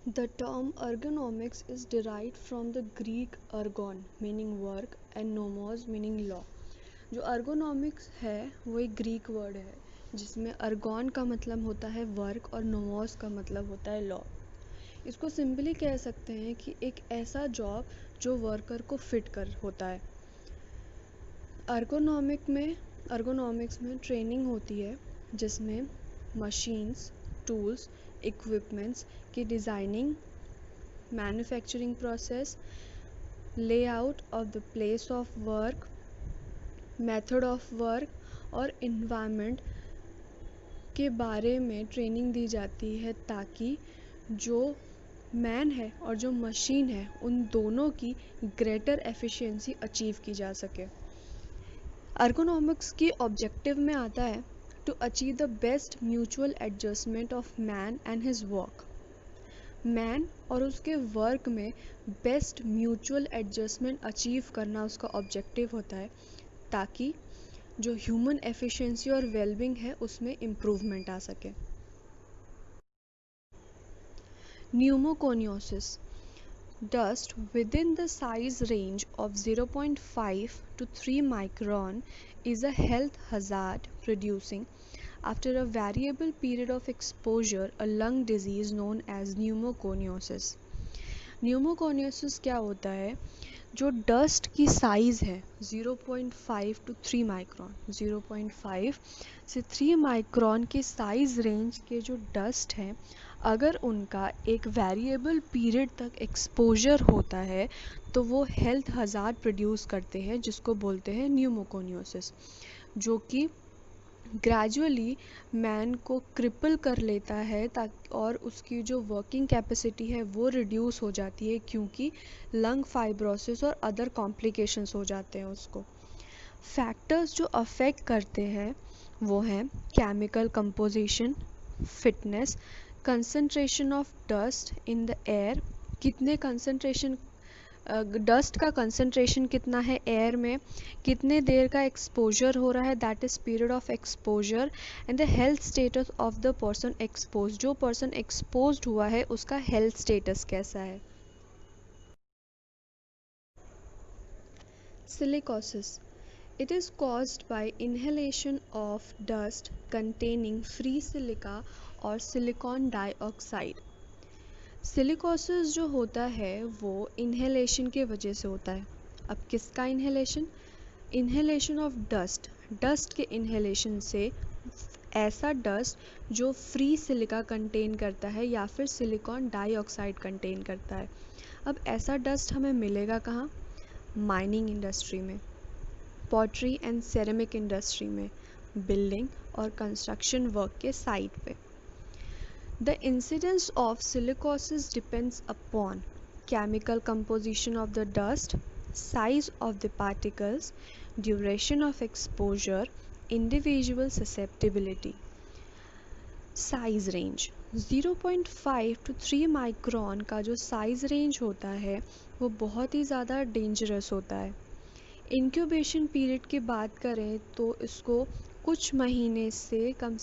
The term ergonomics is derived from the Greek ergon meaning work and nomos meaning law. जो ergonomics है वो एक Greek word है जिसमें ergon का मतलब होता है वर्क और nomos का मतलब होता है लॉ। इसको सिंपली कह सकते हैं कि एक ऐसा जॉब जो वर्कर को फिट कर होता है। ergonomics में ट्रेनिंग होती है जिसमें मशीन्स, टूल्स, इक्विपमेंट्स की designing, manufacturing process, layout of the place of work, method of work और इन्वायरमेंट के बारे में ट्रेनिंग दी जाती है ताकि जो मैन है और जो मशीन है उन दोनों की ग्रेटर एफिशिएंसी अचीव की जा सके। ergonomics की ऑब्जेक्टिव में आता है to achieve the best mutual adjustment of man and his work. Man और उसके वर्क में बेस्ट म्यूचुअल एडजस्टमेंट अचीव करना उसका ऑब्जेक्टिव होता है ताकि जो ह्यूमन एफिशिएंसी और वेलबींग है उसमें इम्प्रूवमेंट आ सके। Pneumoconiosis, dust within the size range of 0.5 to 3 micron is a health hazard producing after a variable period of exposure a lung disease known as pneumoconiosis। Pneumoconiosis क्या होता है? जो dust की size है 0.5 to 3 micron, 0.5 से 3 micron के size range के जो डस्ट हैं अगर उनका एक वेरिएबल पीरियड तक एक्सपोजर होता है तो वो हेल्थ हज़ार्ड प्रोड्यूस करते हैं जिसको बोलते हैं न्यूमोकोनियोसिस, जो कि ग्रेजुअली मैन को क्रिपल कर लेता है और उसकी जो वर्किंग कैपेसिटी है वो रिड्यूस हो जाती है क्योंकि लंग फाइब्रोसिस और अदर कॉम्प्लिकेशंस हो जाते हैं उसको। फैक्टर्स जो अफेक्ट करते हैं वो हैं chemical composition, fitness, concentration of dust in the air, कितने कंसंट्रेशन डस्ट का कंसंट्रेशन कितना है एयर में, कितने देर का एक्सपोजर हो रहा है, that is period of exposure, and the health status of the person expose, जो पर्सन एक्सपोज हुआ है उसका हेल्थ स्टेटस कैसा है। Silicosis, it is caused by inhalation of dust containing free silica or silicon dioxide। Silicosis जो होता है वो इन्हेलेशन के वजह से होता है। अब किसका inhalation? Inhalation of dust, dust के इन्हेलेशन से, ऐसा डस्ट जो फ्री सिलिका कंटेन करता है या फिर सिलिकॉन डाइऑक्साइड कंटेन करता है। अब ऐसा डस्ट हमें मिलेगा कहाँ? माइनिंग इंडस्ट्री में, पॉटरी एंड सेरेमिक इंडस्ट्री में, बिल्डिंग और कंस्ट्रक्शन वर्क के साइट पे। The incidence of silicosis depends upon chemical composition of the dust, size of the particles, duration of exposure, individual susceptibility। Size range 0.5 to 3 micron का जो size range होता है वो बहुत ही ज़्यादा डेंजरस होता है। इंक्यूबेशन पीरियड की बात करें तो इसको कुछ महीने से कम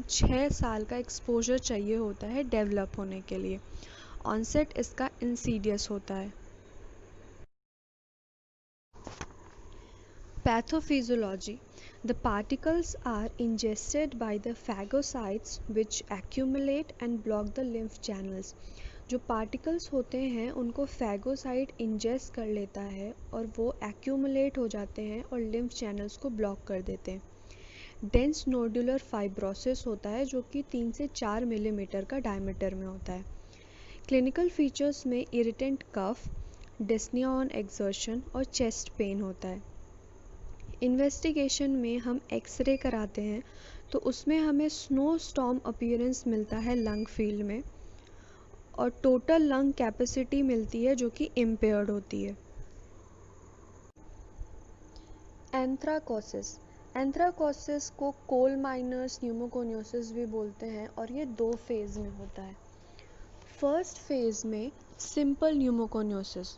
6 साल का एक्सपोजर चाहिए होता है डेवलप होने के लिए। ऑनसेट इसका इंसीडियस होता है। Pathophysiology, the particles are ingested by the phagocytes which accumulate and block the lymph channels। जो पार्टिकल्स होते हैं उनको फैगोसाइट इंजेस्ट कर लेता है और वो एक्यूमुलेट हो जाते हैं और लिम्फ चैनल्स को ब्लॉक कर देते हैं। डेंस नोडुलर फाइब्रोसिस होता है जो कि 3 से 4 मिलीमीटर का डायमीटर में होता है। क्लिनिकल फीचर्स में irritant cough, dyspnoea on exertion और चेस्ट पेन होता है। इन्वेस्टिगेशन में हम एक्सरे कराते हैं तो उसमें हमें स्नो स्टॉर्म अपीयरेंस मिलता है लंग फील्ड में और टोटल लंग कैपेसिटी मिलती है जो कि इम्पेयर्ड होती है। एंथ्राकोसिस, एंथ्राकोसिस को कोल माइनर्स न्यूमोकोनियोसिस भी बोलते हैं और ये 2 फेज़ में होता है। फर्स्ट फेज़ में सिंपल न्यूमोकोनियोसिस,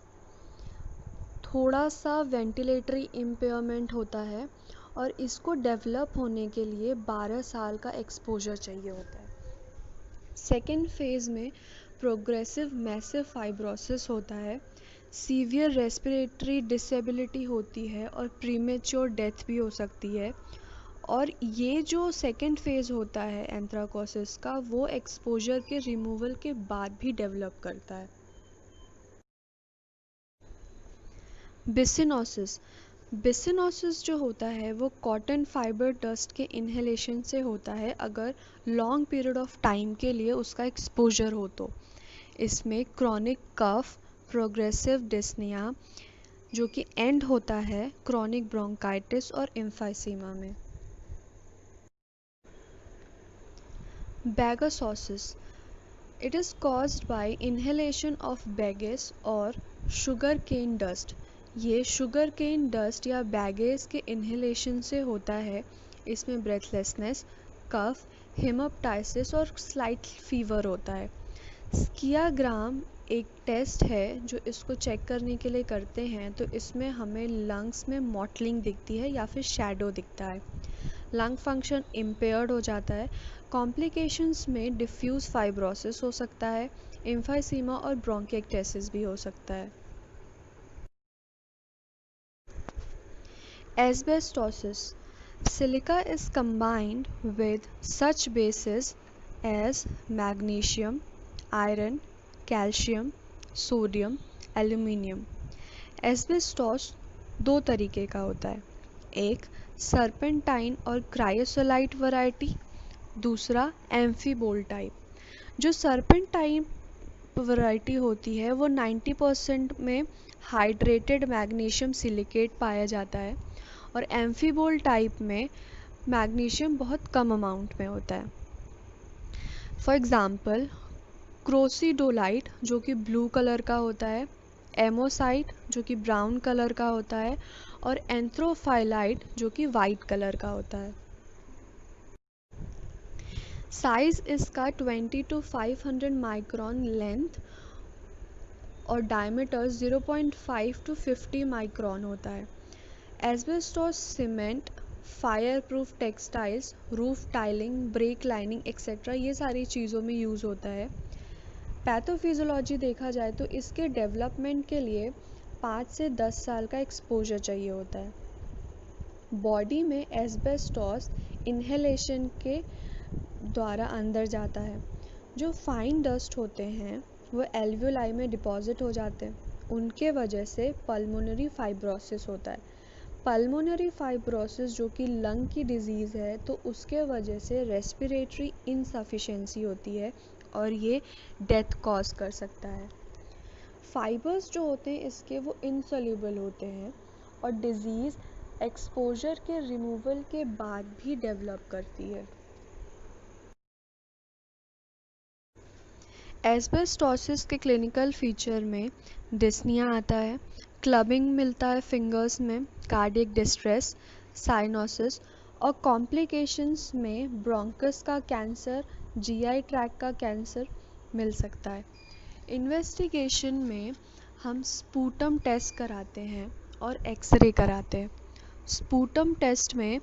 थोड़ा सा वेंटिलेटरी इम्पेयरमेंट होता है और इसको डेवलप होने के लिए 12 साल का एक्सपोजर चाहिए होता है। सेकेंड फेज़ में प्रोग्रेसिव मैसिव फाइब्रोसिस होता है, सीवियर रेस्पिरेटरी डिसेबिलिटी होती है और प्रीमेच्योर डेथ भी हो सकती है। और ये जो सेकेंड फेज़ होता है एंथ्राकोसिस का, वो एक्सपोजर के रिमूवल के बाद भी डेवलप करता है। बिसिनोसिस बिसिनोसिस जो होता है वो कॉटन फाइबर डस्ट के इन्हेलेशन से होता है अगर लॉन्ग पीरियड ऑफ टाइम के लिए उसका एक्सपोजर हो तो। इसमें क्रॉनिक कफ, प्रोग्रेसिव डिस्निया जो कि एंड होता है क्रॉनिक ब्रोंकाइटिस और एम्फाइसीमा में। Bagasosis. It is caused by inhalation of bagasse और sugar cane dust. ये sugar cane dust या bagasse के inhalation से होता है। इसमें breathlessness, cough, hemoptysis और slight fever होता है। स्कियाग्राम एक टेस्ट है जो इसको चेक करने के लिए करते हैं, तो इसमें हमें लंग्स में मॉटलिंग दिखती है या फिर शैडो दिखता है। लंग फंक्शन इम्पेयर्ड हो जाता है। कॉम्प्लिकेशंस में डिफ्यूज फाइब्रोसिस हो सकता है, एम्फाइसीमा और ब्रोंकिएक्टेसिस भी हो सकता है। Asbestosis. Silica is combined with such bases as magnesium, iron, calcium, sodium, aluminium. Asbestos दो तरीके का होता है, एक सर्पेंटाइन और क्रायोसोलाइट वैरायटी, दूसरा एम्फीबोल टाइप। जो सर्पेंटाइन वैरायटी होती है वो 90% में हाइड्रेटेड मैग्नीशियम सिलिकेट पाया जाता है और एम्फीबोल टाइप में मैग्नीशियम बहुत कम अमाउंट में होता है। फॉर एग्ज़ाम्पल क्रोसीडोलाइट जो कि ब्लू कलर का होता है, एमोसाइट जो कि ब्राउन कलर का होता है और एंथ्रोफाइलाइट जो कि वाइट कलर का होता है। साइज इसका 20 to 500 माइक्रोन लेंथ और डायमीटर 0.5 to 50 माइक्रोन होता है। Asbestos cement, fire proof textiles, roof tiling, break lining etcetera ये सारी चीज़ों में यूज़ होता है। पैथोफिजियोलॉजी देखा जाए तो इसके डेवलपमेंट के लिए 5 से 10 साल का एक्सपोजर चाहिए होता है। बॉडी में एस्बेस्टोस इन्हेलेशन के द्वारा अंदर जाता है। जो फाइन डस्ट होते हैं वो एल्वियोलाई में डिपॉजिट हो जाते हैं, उनके वजह से पल्मोनरी फाइब्रोसिस होता है। पल्मोनरी फाइब्रोसिस जो कि लंग की डिजीज़ है, तो उसके वजह से रेस्पिरेटरी इनसफिशेंसी होती है और ये डेथ कॉज कर सकता है। फाइबर्स जो होते हैं इसके वो इनसोल्यूबल होते हैं और डिजीज़ एक्सपोजर के रिमूवल के बाद भी डेवलप करती है। एस्बेस्टोसिस के क्लिनिकल फीचर में डिस्निया आता है, क्लबिंग मिलता है फिंगर्स में, कार्डियक डिस्ट्रेस, साइनोसिस और कॉम्प्लिकेशंस में ब्रोंकस का कैंसर, जीआई ट्रैक्ट का कैंसर मिल सकता है। इन्वेस्टिगेशन में हम स्पूटम टेस्ट कराते हैं और एक्सरे कराते हैं। स्पूटम टेस्ट में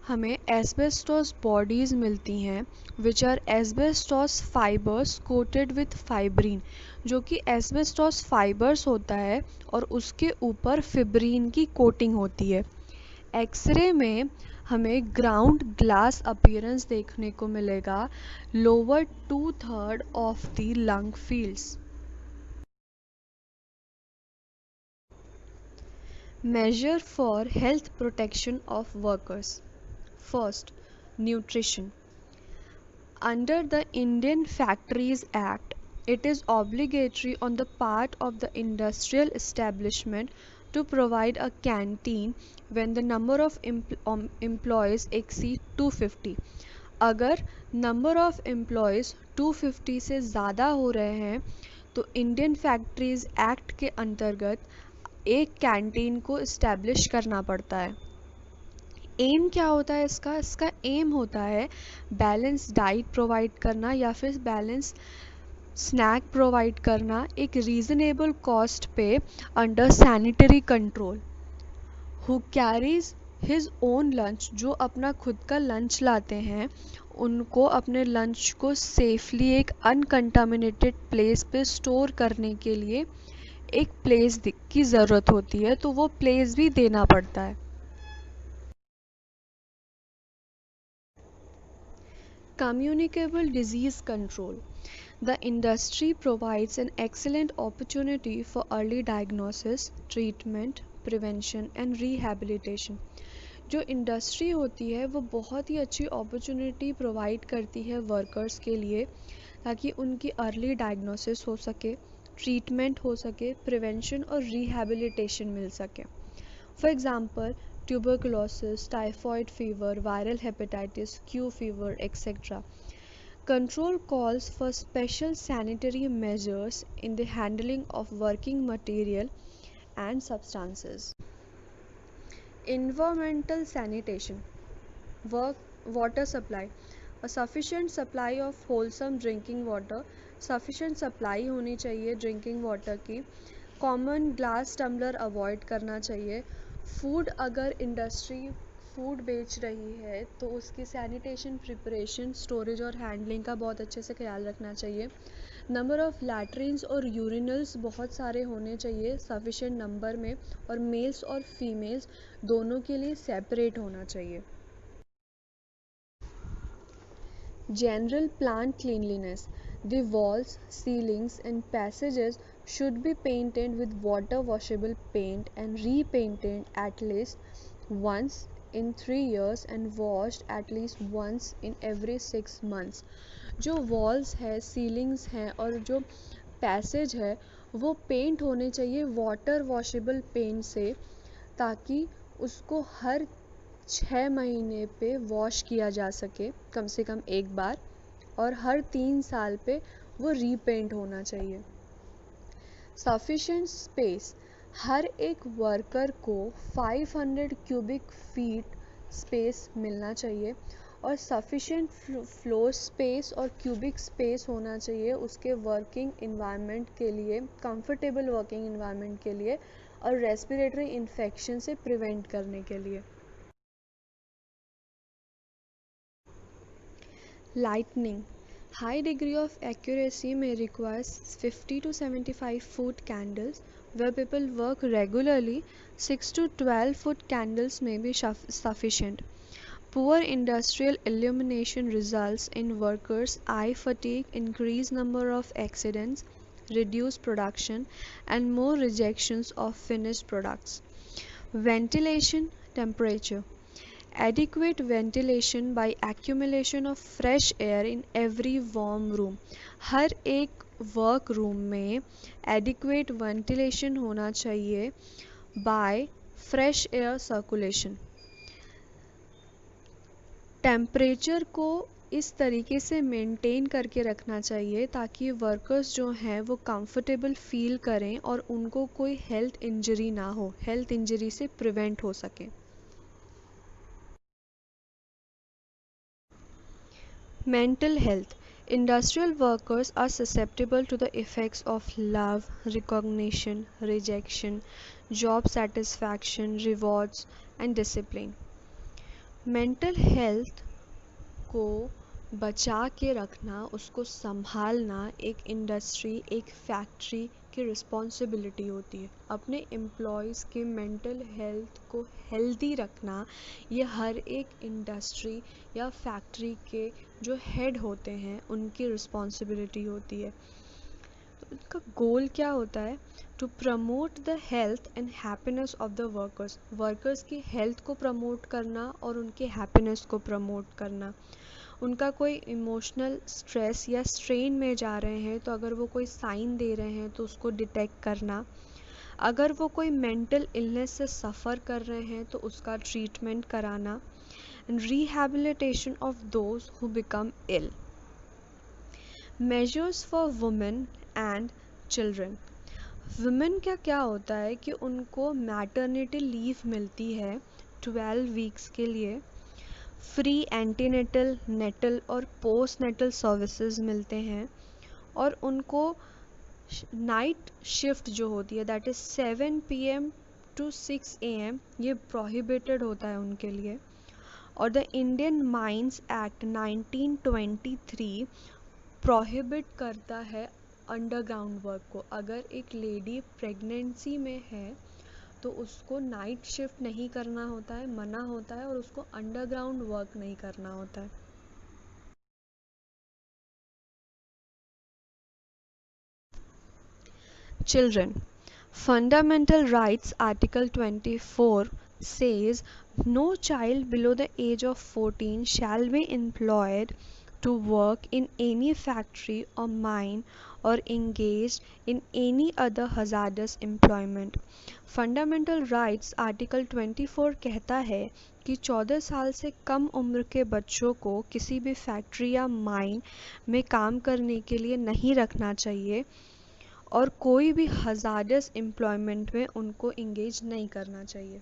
हमें एस्बेस्टोस बॉडीज़ मिलती हैं which are asbestos fibres coated with fibrin, जो कि एस्बेस्टोस फाइबर्स होता है और उसके ऊपर फिब्रीन की कोटिंग होती है। एक्सरे में हमें ग्राउंड ग्लास अपीयरेंस देखने को मिलेगा lower 2/3 of the lung fields. Measure for health protection of workers. First, nutrition. Under the Indian Factories Act, it is obligatory on the part of the industrial establishment to provide a canteen when the number of employees exceed 250. अगर number of employees 250 से ज़्यादा हो रहे हैं तो Indian factories act के अंतर्गत एक कैंटीन को इस्टेब्लिश करना पड़ता है। एम क्या होता है इसका एम होता है बैलेंस डाइट प्रोवाइड करना या फिर बैलेंस स्नैक प्रोवाइड करना एक रीज़नेबल कॉस्ट पे under sanitary control. Who carries his own lunch, जो अपना खुद का लंच लाते हैं उनको अपने लंच को सेफली एक अनकंटामिनेटेड प्लेस पे स्टोर करने के लिए एक प्लेस की ज़रूरत होती है, तो वो प्लेस भी देना पड़ता है। Communicable disease control. The industry provides an excellent opportunity for early diagnosis, treatment, prevention and rehabilitation. जो इंडस्ट्री होती है वो बहुत ही अच्छी अपॉर्चुनिटी प्रोवाइड करती है वर्कर्स के लिए, ताकि उनकी अर्ली डायग्नोसिस हो सके, ट्रीटमेंट हो सके, प्रिवेंशन और रिहैबिलिटेशन मिल सके। For example tuberculosis, typhoid fever, viral hepatitis, Q fever, etc. Control calls for special sanitary measures in the handling of working material and substances. Environmental sanitation. Water supply. A sufficient supply of wholesome drinking water. Sufficient supply होनी चाहिए drinking water की। Common glass tumbler avoid करना चाहिए। Food, अगर industry food बेच रही है तो उसकी सैनिटेशन, प्रिपरेशन, स्टोरेज और हैंडलिंग का बहुत अच्छे से ख्याल रखना चाहिए। नंबर ऑफ़ लैट्रिन्स और यूरिनल्स बहुत सारे होने चाहिए सफिशेंट नंबर में, और मेल्स और फीमेल्स दोनों के लिए सेपरेट होना चाहिए। General plant cleanliness. The walls, ceilings and passages should be painted with water washable paint and repainted at least once in 3 years and washed at least once in every 6 months. जो walls है, ceilings हैं और जो passage है वो paint होने चाहिए water washable paint से, ताकि उसको हर 6 महीने पे वॉश किया जा सके कम से कम एक बार, और हर 3 साल पे वो रीपेंट होना चाहिए। Sufficient space. हर एक वर्कर को 500 क्यूबिक फीट स्पेस मिलना चाहिए, और सफिशेंट फ्लोर स्पेस और क्यूबिक स्पेस होना चाहिए उसके वर्किंग इन्वायरमेंट के लिए, कंफर्टेबल वर्किंग इन्वायरमेंट के लिए और रेस्पिरेटरी इन्फेक्शन से प्रिवेंट करने के लिए। Lightning. High degree of accuracy may require 50 to 75 foot candles. Where people work regularly, 6 to 12 foot candles may be sufficient. Poor industrial illumination results in workers' eye fatigue, increased number of accidents, reduced production, and more rejections of finished products. Ventilation, temperature. Adequate ventilation by accumulation of fresh air in every warm room. हर एक work room में adequate ventilation होना चाहिए by fresh air circulation. Temperature को इस तरीके से maintain करके रखना चाहिए ताकि वर्कर्स जो हैं वो कंफर्टेबल फील करें और उनको कोई हेल्थ इंजरी ना हो, हेल्थ इंजरी से प्रिवेंट हो सके। Mental health. Industrial workers are susceptible to the effects of love, recognition, rejection, job satisfaction, rewards, and discipline. Mental health को बचा के रखना, उसको संभालना एक इंडस्ट्री, एक फैक्ट्री की रिस्पॉन्सिबिलिटी होती है। अपने एम्प्लॉयज़ के मेंटल हेल्थ को हेल्दी रखना ये हर एक इंडस्ट्री या फैक्ट्री के जो हेड होते हैं उनकी रिस्पॉन्सिबिलिटी होती है। तो उनका गोल क्या होता है? To promote the health and happiness of the workers. Workers की हेल्थ को प्रमोट करना और उनके हैप्पीनेस को प्रमोट करना। उनका कोई इमोशनल स्ट्रेस या स्ट्रेन में जा रहे हैं तो अगर वो कोई साइन दे रहे हैं तो उसको डिटेक्ट करना। अगर वो कोई मेंटल इलनेस से सफ़र कर रहे हैं तो उसका ट्रीटमेंट कराना। And rehabilitation of those who become ill. Measures for women and children. Women का क्या होता है कि उनको मैटरनिटी लीव मिलती है 12 वीक्स के लिए। फ्री एंटीनेटल, नेटल और पोस्ट नेटल सर्विसेज मिलते हैं, और उनको नाइट शिफ्ट जो होती है that is 7 PM to 6 AM ये प्रोहिबिटेड होता है उनके लिए। और the Indian mines act 1923 prohibit करता है अंडरग्राउंड वर्क को। अगर एक लेडी प्रेगनेंसी में है तो उसको नाइट शिफ्ट नहीं करना होता है, मना होता है, और उसको अंडरग्राउंड वर्क नहीं करना होता है। Children. Fundamental Rights Article 24 says no child below the age of 14 shall be employed to work in any factory or mine or engaged in any other hazardous employment. Fundamental rights article 24 कहता है कि 14 साल से कम उम्र के बच्चों को किसी भी फैक्ट्री या माइन में काम करने के लिए नहीं रखना चाहिए और कोई भी हजार्डस एम्प्लॉयमेंट में उनको इंगेज नहीं करना चाहिए।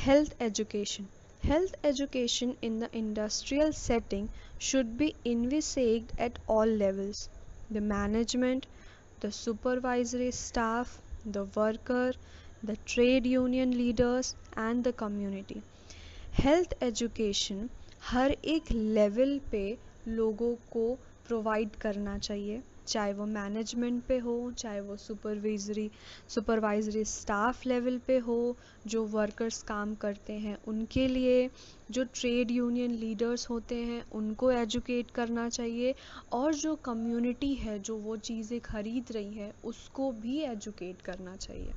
Health education. Health education in the industrial setting should be envisaged at all levels: the management, the supervisory staff, the worker, the trade union leaders and the community. Health education हर एक level पे लोगों को provide करना चाहिए, चाहे वो management पे हो, चाहे वो सुपरवाइजरी स्टाफ लेवल पे हो, जो वर्कर्स काम करते हैं उनके लिए, जो ट्रेड यूनियन लीडर्स होते हैं उनको एजुकेट करना चाहिए, और जो कम्युनिटी है जो वो चीज़ें खरीद रही है उसको भी एजुकेट करना चाहिए।